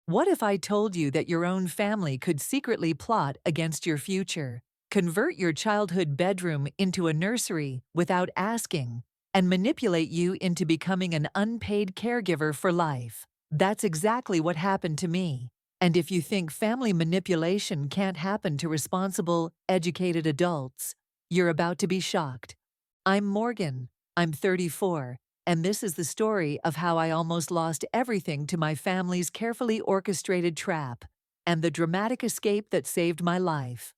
What if I told you that your own family could secretly plot against your future, convert your childhood bedroom into a nursery without asking, and manipulate you into becoming an unpaid caregiver for life? That's exactly what happened to me. And if you think family manipulation can't happen to responsible, educated adults, you're about to be shocked. I'm Morgan. I'm 34. And this is the story of how I almost lost everything to my family's carefully orchestrated trap, and the dramatic escape that saved my life.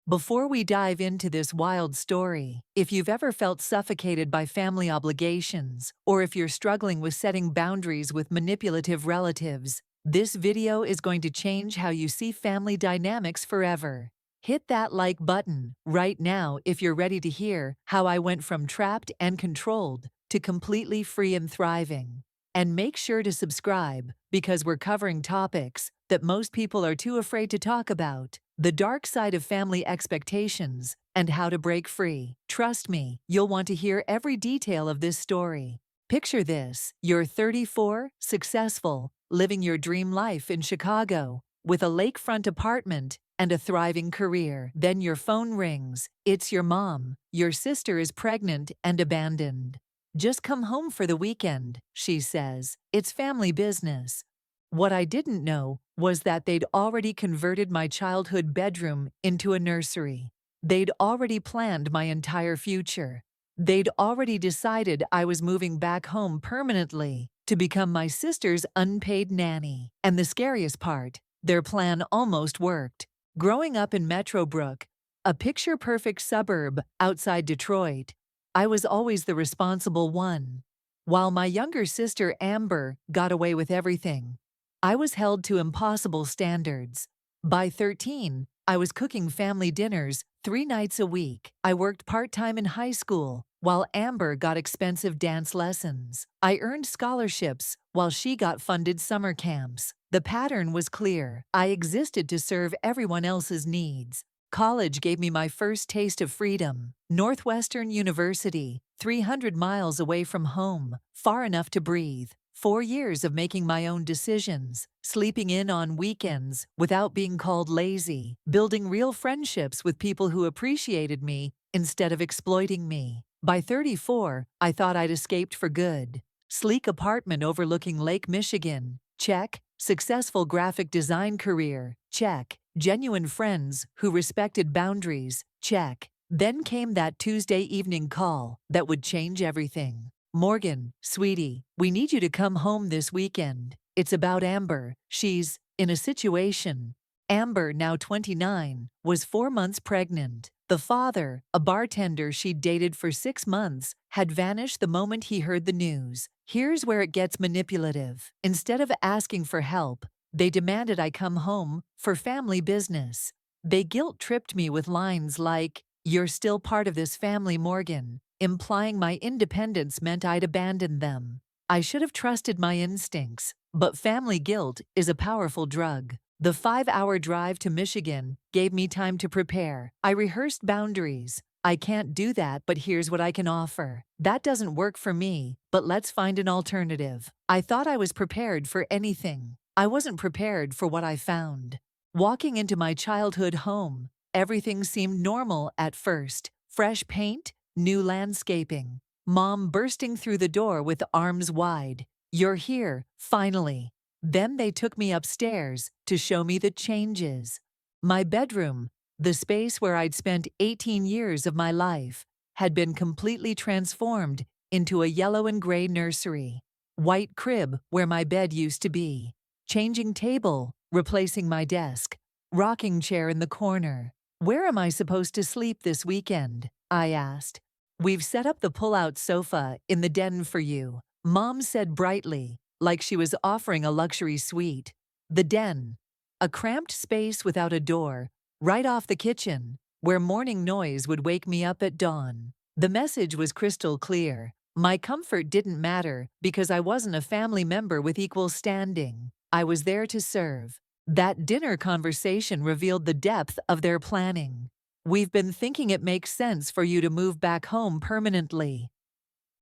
Before we dive into this wild story, if you've ever felt suffocated by family obligations, or if you're struggling with setting boundaries with manipulative relatives, this video is going to change how you see family dynamics forever. Hit that like button right now if you're ready to hear how I went from trapped and controlled to completely free and thriving. And make sure to subscribe because we're covering topics that most people are too afraid to talk about: the dark side of family expectations and how to break free. Trust me, you'll want to hear every detail of this story. Picture this: you're 34, successful, living your dream life in Chicago, with a lakefront apartment and a thriving career. Then your phone rings. It's your mom. Your sister is pregnant and abandoned. "Just come home for the weekend," she says. "It's family business." What I didn't know was that they'd already converted my childhood bedroom into a nursery. They'd already planned my entire future. They'd already decided I was moving back home permanently to become my sister's unpaid nanny. And the scariest part, their plan almost worked. Growing up in Metrobrook, a picture-perfect suburb outside Detroit, I was always the responsible one. While my younger sister Amber got away with everything, I was held to impossible standards. By 13, I was cooking family dinners 3 nights a week. I worked part-time in high school, while Amber got expensive dance lessons. I earned scholarships while she got funded summer camps. The pattern was clear. I existed to serve everyone else's needs. College gave me my first taste of freedom. Northwestern University, 300 miles away from home, far enough to breathe. 4 years of making my own decisions, sleeping in on weekends without being called lazy, building real friendships with people who appreciated me instead of exploiting me. By 34, I thought I'd escaped for good. Sleek apartment overlooking Lake Michigan, check. Successful graphic design career, check. Genuine friends who respected boundaries, check. Then came that Tuesday evening call that would change everything. "Morgan, sweetie, we need you to come home this weekend. It's about Amber. She's in a situation." Amber, now 29, was 4 months pregnant. The father, a bartender she'd dated for 6 months, had vanished the moment he heard the news. Here's where it gets manipulative. Instead of asking for help, they demanded I come home for family business. They guilt-tripped me with lines like, "You're still part of this family, Morgan," implying my independence meant I'd abandoned them. I should have trusted my instincts, but family guilt is a powerful drug. The 5-hour drive to Michigan gave me time to prepare. I rehearsed boundaries. "I can't do that, but here's what I can offer. That doesn't work for me, but let's find an alternative." I thought I was prepared for anything. I wasn't prepared for what I found. Walking into my childhood home, everything seemed normal at first. Fresh paint, new landscaping. Mom bursting through the door with arms wide. "You're here, finally." Then they took me upstairs to show me the changes. My bedroom, the space where I'd spent 18 years of my life, had been completely transformed into a yellow and gray nursery. White crib where my bed used to be. Changing table, replacing my desk. Rocking chair in the corner. "Where am I supposed to sleep this weekend?" I asked. "We've set up the pull-out sofa in the den for you," Mom said brightly, like she was offering a luxury suite. The den, a cramped space without a door, right off the kitchen, where morning noise would wake me up at dawn. The message was crystal clear. My comfort didn't matter because I wasn't a family member with equal standing. I was there to serve. That dinner conversation revealed the depth of their planning. "We've been thinking it makes sense for you to move back home permanently."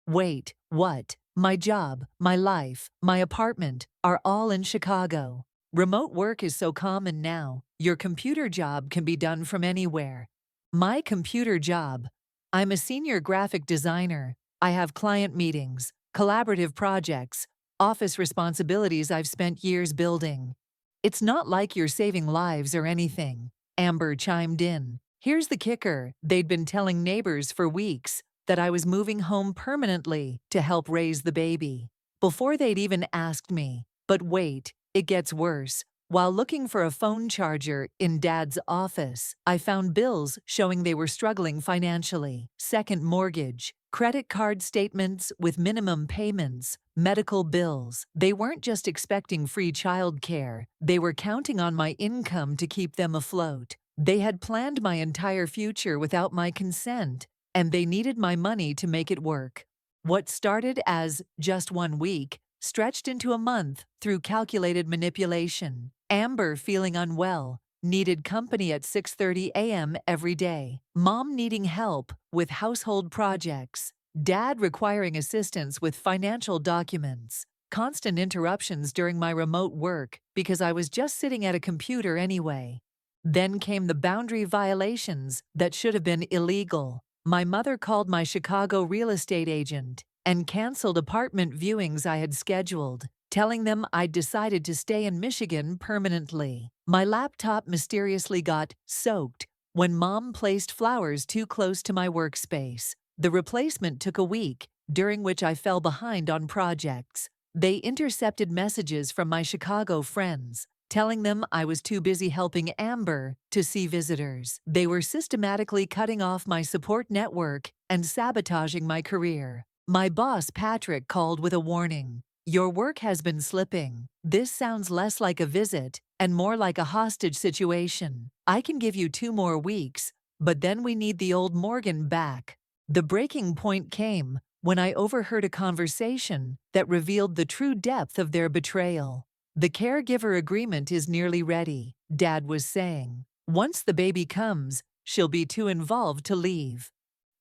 Wait, what? My job, my life, my apartment are all in Chicago. Remote work is so common now, your computer job can be done from anywhere. My computer job. I'm a senior graphic designer. I have client meetings, collaborative projects, office responsibilities I've spent years building. It's not like you're saving lives or anything, Amber chimed in. Here's the kicker: they'd been telling neighbors for weeks that I was moving home permanently to help raise the baby, before they'd even asked me. But wait, it gets worse. While looking for a phone charger in Dad's office, I found bills showing they were struggling financially. Second mortgage, credit card statements with minimum payments, medical bills. They weren't just expecting free childcare, they were counting on my income to keep them afloat. They had planned my entire future without my consent, and they needed my money to make it work. What started as just 1 week stretched into a month through calculated manipulation. Amber feeling unwell, needed company at 6:30 a.m. every day. Mom needing help with household projects. Dad requiring assistance with financial documents. Constant interruptions during my remote work because I was just sitting at a computer anyway. Then came the boundary violations that should have been illegal. My mother called my Chicago real estate agent and canceled apartment viewings I had scheduled, telling them I'd decided to stay in Michigan permanently. My laptop mysteriously got soaked when Mom placed flowers too close to my workspace. The replacement took a week, during which I fell behind on projects. They intercepted messages from my Chicago friends, telling them I was too busy helping Amber to see visitors. They were systematically cutting off my support network and sabotaging my career. My boss, Patrick, called with a warning. Your work has been slipping. This sounds less like a visit and more like a hostage situation. I can give you 2 more weeks, but then we need the old Morgan back. The breaking point came when I overheard a conversation that revealed the true depth of their betrayal. The caregiver agreement is nearly ready, Dad was saying. Once the baby comes, she'll be too involved to leave.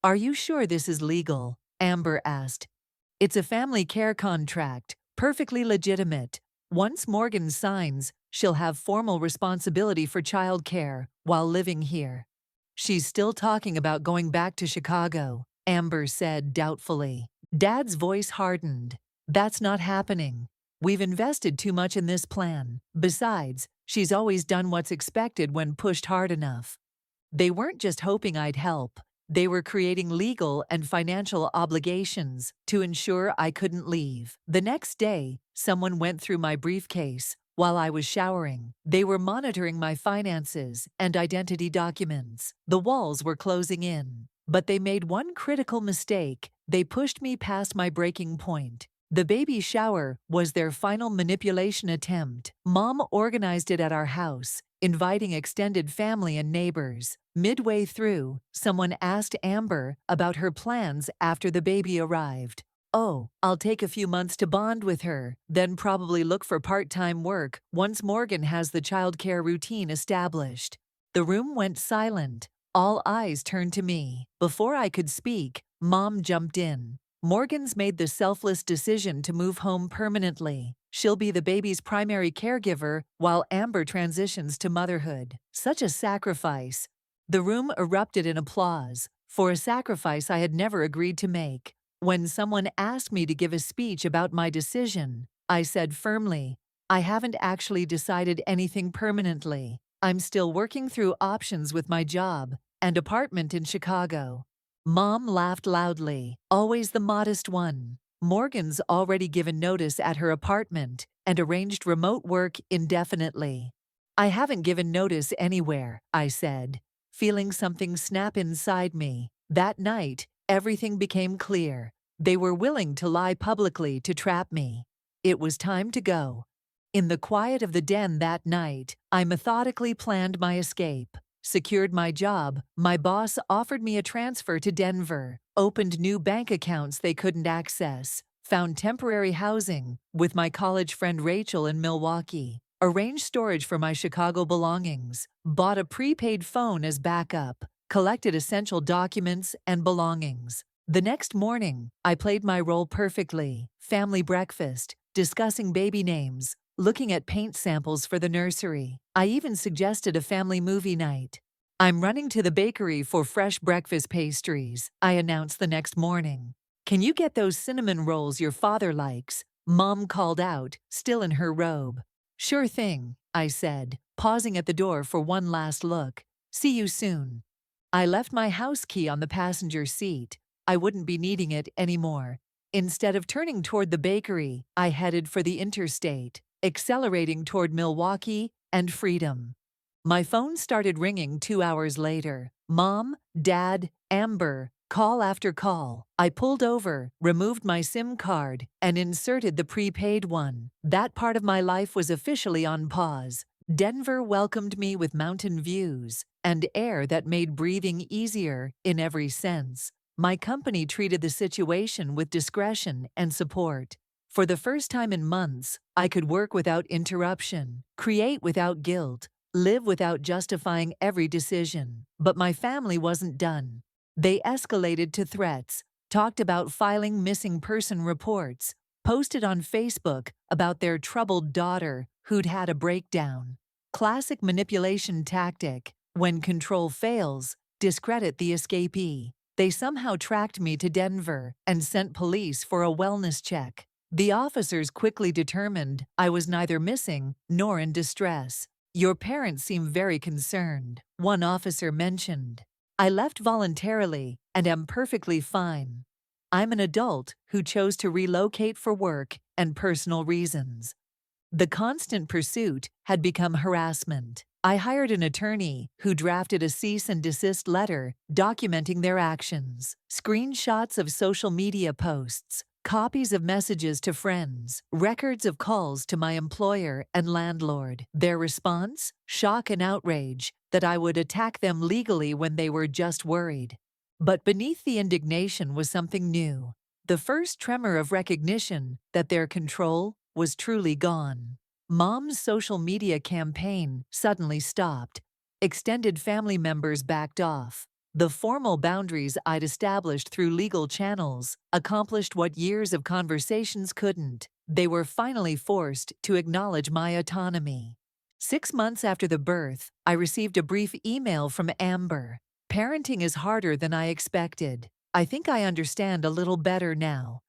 Are you sure this is legal? Amber asked. It's a family care contract, perfectly legitimate. Once Morgan signs, she'll have formal responsibility for child care while living here. She's still talking about going back to Chicago, Amber said doubtfully. Dad's voice hardened. That's not happening. We've invested too much in this plan. Besides, she's always done what's expected when pushed hard enough. They weren't just hoping I'd help. They were creating legal and financial obligations to ensure I couldn't leave. The next day, someone went through my briefcase while I was showering. They were monitoring my finances and identity documents. The walls were closing in. But they made one critical mistake. They pushed me past my breaking point. The baby shower was their final manipulation attempt. Mom organized it at our house, inviting extended family and neighbors. Midway through, someone asked Amber about her plans after the baby arrived. Oh, I'll take a few months to bond with her, then probably look for part-time work once Morgan has the childcare routine established. The room went silent. All eyes turned to me. Before I could speak, Mom jumped in. Morgan's made the selfless decision to move home permanently. She'll be the baby's primary caregiver while Amber transitions to motherhood. Such a sacrifice. The room erupted in applause for a sacrifice I had never agreed to make. When someone asked me to give a speech about my decision, I said firmly, I haven't actually decided anything permanently. I'm still working through options with my job and apartment in Chicago. Mom laughed loudly, always the modest one. Morgan's already given notice at her apartment and arranged remote work indefinitely. I haven't given notice anywhere, I said, feeling something snap inside me. That night, everything became clear. They were willing to lie publicly to trap me. It was time to go. In the quiet of the den that night, I methodically planned my escape. Secured my job, my boss offered me a transfer to Denver, opened new bank accounts they couldn't access, found temporary housing with my college friend Rachel in Milwaukee, arranged storage for my Chicago belongings, bought a prepaid phone as backup, collected essential documents and belongings. The next morning, I played my role perfectly. Family breakfast, discussing baby names, looking at paint samples for the nursery. I even suggested a family movie night. I'm running to the bakery for fresh breakfast pastries, I announced the next morning. Can you get those cinnamon rolls your father likes? Mom called out, still in her robe. Sure thing, I said, pausing at the door for one last look. See you soon. I left my house key on the passenger seat. I wouldn't be needing it anymore. Instead of turning toward the bakery, I headed for the interstate, accelerating toward Milwaukee and freedom. My phone started ringing 2 hours later. Mom, Dad, Amber, call after call. I pulled over, removed my SIM card, and inserted the prepaid one. That part of my life was officially on pause. Denver welcomed me with mountain views and air that made breathing easier in every sense. My company treated the situation with discretion and support. For the first time in months, I could work without interruption, create without guilt, live without justifying every decision. But my family wasn't done. They escalated to threats, talked about filing missing person reports, posted on Facebook about their troubled daughter who'd had a breakdown. Classic manipulation tactic. When control fails, discredit the escapee. They somehow tracked me to Denver and sent police for a wellness check. The officers quickly determined I was neither missing nor in distress. Your parents seem very concerned, one officer mentioned. I left voluntarily and am perfectly fine. I'm an adult who chose to relocate for work and personal reasons. The constant pursuit had become harassment. I hired an attorney who drafted a cease and desist letter documenting their actions, screenshots of social media posts, copies of messages to friends, records of calls to my employer and landlord. Their response? Shock and outrage that I would attack them legally when they were just worried. But beneath the indignation was something new. The first tremor of recognition that their control was truly gone. Mom's social media campaign suddenly stopped. Extended family members backed off. The formal boundaries I'd established through legal channels accomplished what years of conversations couldn't. They were finally forced to acknowledge my autonomy. 6 months after the birth, I received a brief email from Amber. Parenting is harder than I expected. I think I understand a little better now.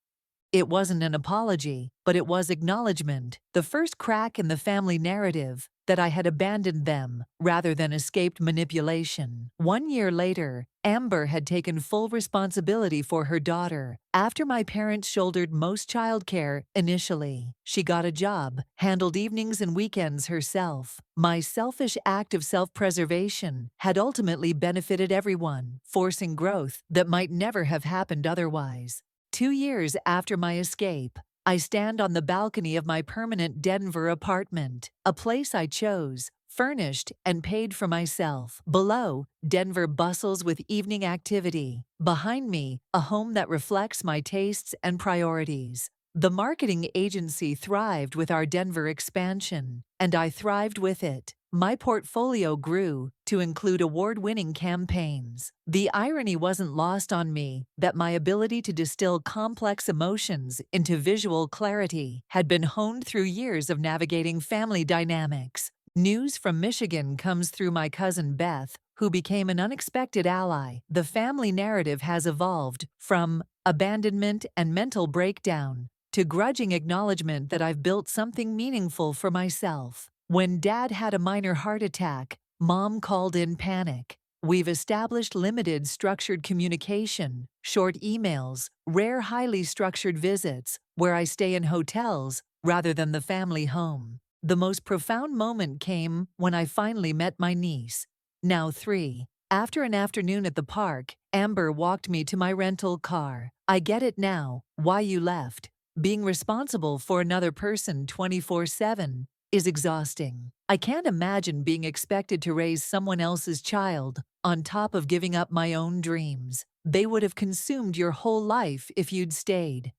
It wasn't an apology, but it was acknowledgement, the first crack in the family narrative, that I had abandoned them rather than escaped manipulation. 1 year later, Amber had taken full responsibility for her daughter. After my parents shouldered most childcare initially, she got a job, handled evenings and weekends herself. My selfish act of self-preservation had ultimately benefited everyone, forcing growth that might never have happened otherwise. 2 years after my escape, I stand on the balcony of my permanent Denver apartment, a place I chose, furnished, and paid for myself. Below, Denver bustles with evening activity. Behind me, a home that reflects my tastes and priorities. The marketing agency thrived with our Denver expansion, and I thrived with it. My portfolio grew to include award-winning campaigns. The irony wasn't lost on me that my ability to distill complex emotions into visual clarity had been honed through years of navigating family dynamics. News from Michigan comes through my cousin Beth, who became an unexpected ally. The family narrative has evolved from abandonment and mental breakdown to grudging acknowledgement that I've built something meaningful for myself. When Dad had a minor heart attack, Mom called in panic. We've established limited structured communication, short emails, rare highly structured visits, where I stay in hotels rather than the family home. The most profound moment came when I finally met my niece, now 3. After an afternoon at the park, Amber walked me to my rental car. I get it now, why you left. Being responsible for another person 24/7 is exhausting. I can't imagine being expected to raise someone else's child on top of giving up my own dreams. They would have consumed your whole life if you'd stayed.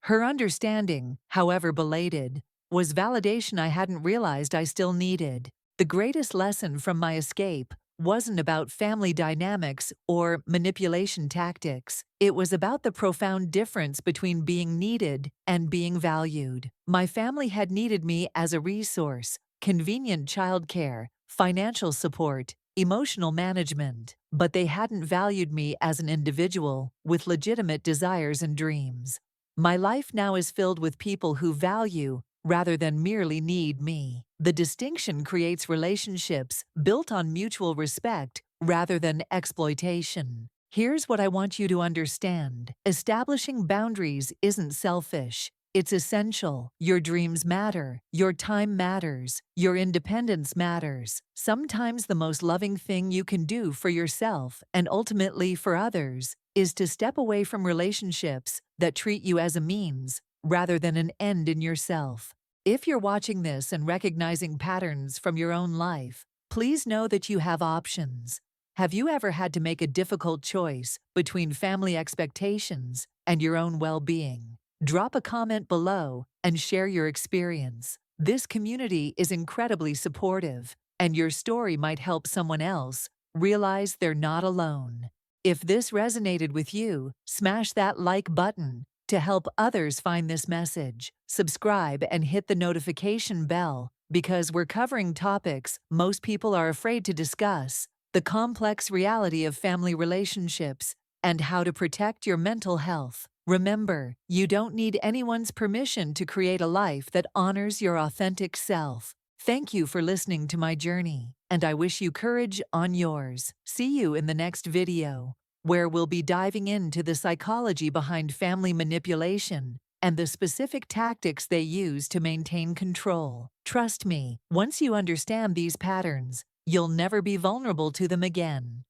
Her understanding, however belated, was validation I hadn't realized I still needed. The greatest lesson from my escape wasn't about family dynamics or manipulation tactics. It was about the profound difference between being needed and being valued. My family had needed me as a resource, convenient childcare, financial support, emotional management, but they hadn't valued me as an individual with legitimate desires and dreams. My life now is filled with people who value rather than merely need me. The distinction creates relationships built on mutual respect rather than exploitation. Here's what I want you to understand. Establishing boundaries isn't selfish. It's essential. Your dreams matter. Your time matters. Your independence matters. Sometimes the most loving thing you can do for yourself and ultimately for others is to step away from relationships that treat you as a means rather than an end in yourself. If you're watching this and recognizing patterns from your own life, please know that you have options. Have you ever had to make a difficult choice between family expectations and your own well-being? Drop a comment below and share your experience. This community is incredibly supportive, and your story might help someone else realize they're not alone. If this resonated with you, smash that like button to help others find this message. Subscribe and hit the notification bell because we're covering topics most people are afraid to discuss: the complex reality of family relationships and how to protect your mental health. Remember, you don't need anyone's permission to create a life that honors your authentic self. Thank you for listening to my journey, and I wish you courage on yours. See you in the next video, where we'll be diving into the psychology behind family manipulation and the specific tactics they use to maintain control. Trust me, once you understand these patterns, you'll never be vulnerable to them again.